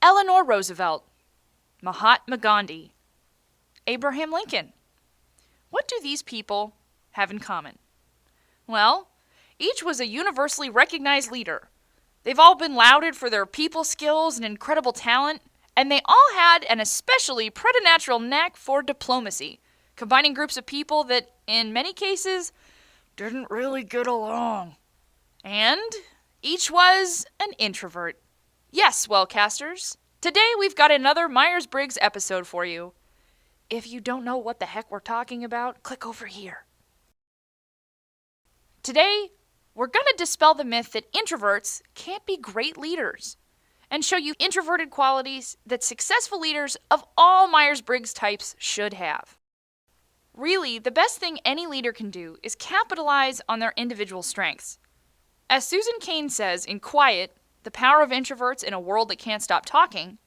Eleanor Roosevelt, Mahatma Gandhi, Abraham Lincoln. What do these people have in common? Well, each was a universally recognized leader. They've all been lauded for their people skills and incredible talent, and they all had an especially preternatural knack for diplomacy, combining groups of people that, in many cases, didn't really get along. And each was an introvert. Yes, WellCasters, today we've got another Myers-Briggs episode for you. If you don't know what the heck we're talking about, click over here. Today, we're going to dispel the myth that introverts can't be great leaders and show you introverted qualities that successful leaders of all Myers-Briggs types should have. Really, the best thing any leader can do is capitalize on their individual strengths. As Susan Cain says in Quiet, The Power of Introverts in a World That Can't Stop Talking,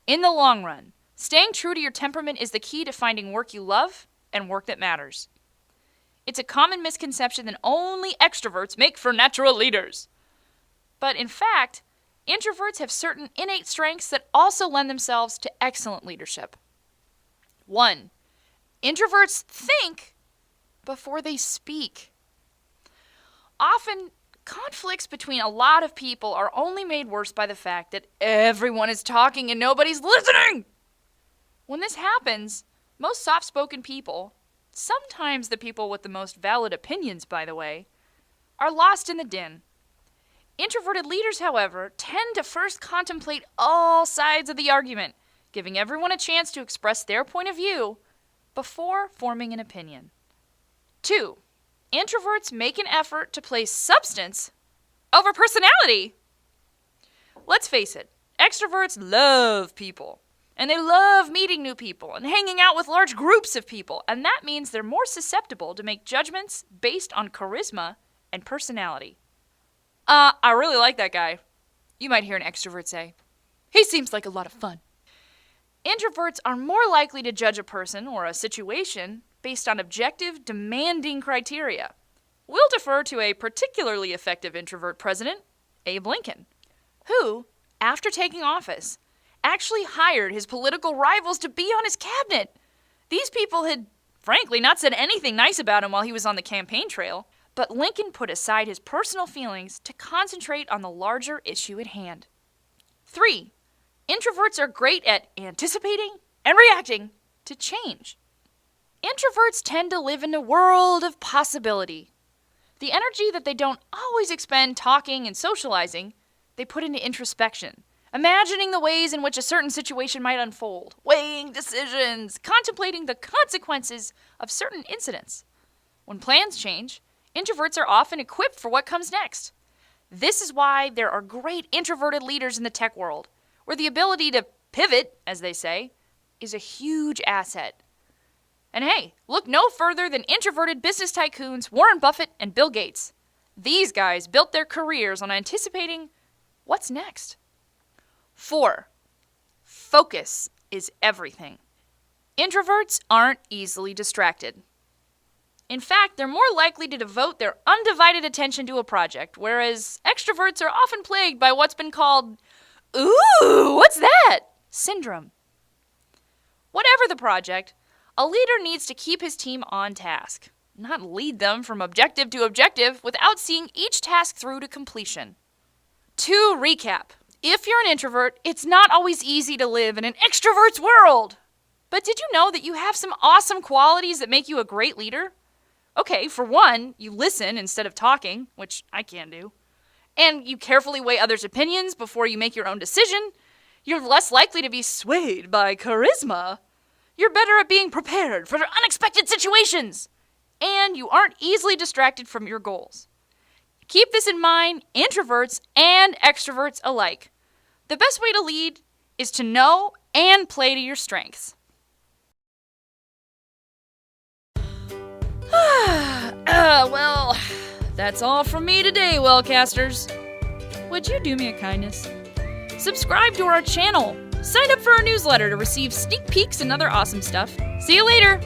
in the long run, staying true to your temperament is the key to finding work you love and work that matters. It's a common misconception that only extroverts make for natural leaders. But in fact, introverts have certain innate strengths that also lend themselves to excellent leadership. 1. Introverts think before they speak. Often, conflicts between a lot of people are only made worse by the fact that everyone is talking and nobody's listening. When this happens, most soft-spoken people, sometimes the people with the most valid opinions, by the way, are lost in the din. Introverted leaders, however, tend to first contemplate all sides of the argument, giving everyone a chance to express their point of view before forming an opinion. 2. Introverts make an effort to place substance over personality. Let's face it, extroverts love people. And they love meeting new people and hanging out with large groups of people. And that means they're more susceptible to make judgments based on charisma and personality. I really like that guy. You might hear an extrovert say, he seems like a lot of fun. Introverts are more likely to judge a person or a situation based on objective, demanding criteria. We'll defer to a particularly effective introvert president, Abe Lincoln, who, after taking office, actually hired his political rivals to be on his cabinet. These people had, frankly, not said anything nice about him while he was on the campaign trail, but Lincoln put aside his personal feelings to concentrate on the larger issue at hand. 3. Introverts are great at anticipating and reacting to change. Introverts tend to live in a world of possibility. The energy that they don't always expend talking and socializing, they put into introspection, imagining the ways in which a certain situation might unfold, weighing decisions, contemplating the consequences of certain incidents. When plans change, introverts are often equipped for what comes next. This is why there are great introverted leaders in the tech world, where the ability to pivot, as they say, is a huge asset. And hey, look no further than introverted business tycoons Warren Buffett and Bill Gates. These guys built their careers on anticipating what's next. 4. Focus is everything. Introverts aren't easily distracted. In fact, they're more likely to devote their undivided attention to a project, whereas extroverts are often plagued by what's been called, "Ooh, what's that?" syndrome. Whatever the project, a leader needs to keep his team on task, not lead them from objective to objective without seeing each task through to completion. To recap, if you're an introvert, it's not always easy to live in an extrovert's world. But did you know that you have some awesome qualities that make you a great leader? Okay, for one, you listen instead of talking, which I can do. And you carefully weigh others' opinions before you make your own decision. You're less likely to be swayed by charisma. You're better at being prepared for unexpected situations. And you aren't easily distracted from your goals. Keep this in mind, introverts and extroverts alike. The best way to lead is to know and play to your strengths. Well, that's all from me today, WellCasters. Would you do me a kindness? Subscribe to our channel. Sign up for our newsletter to receive sneak peeks and other awesome stuff. See you later!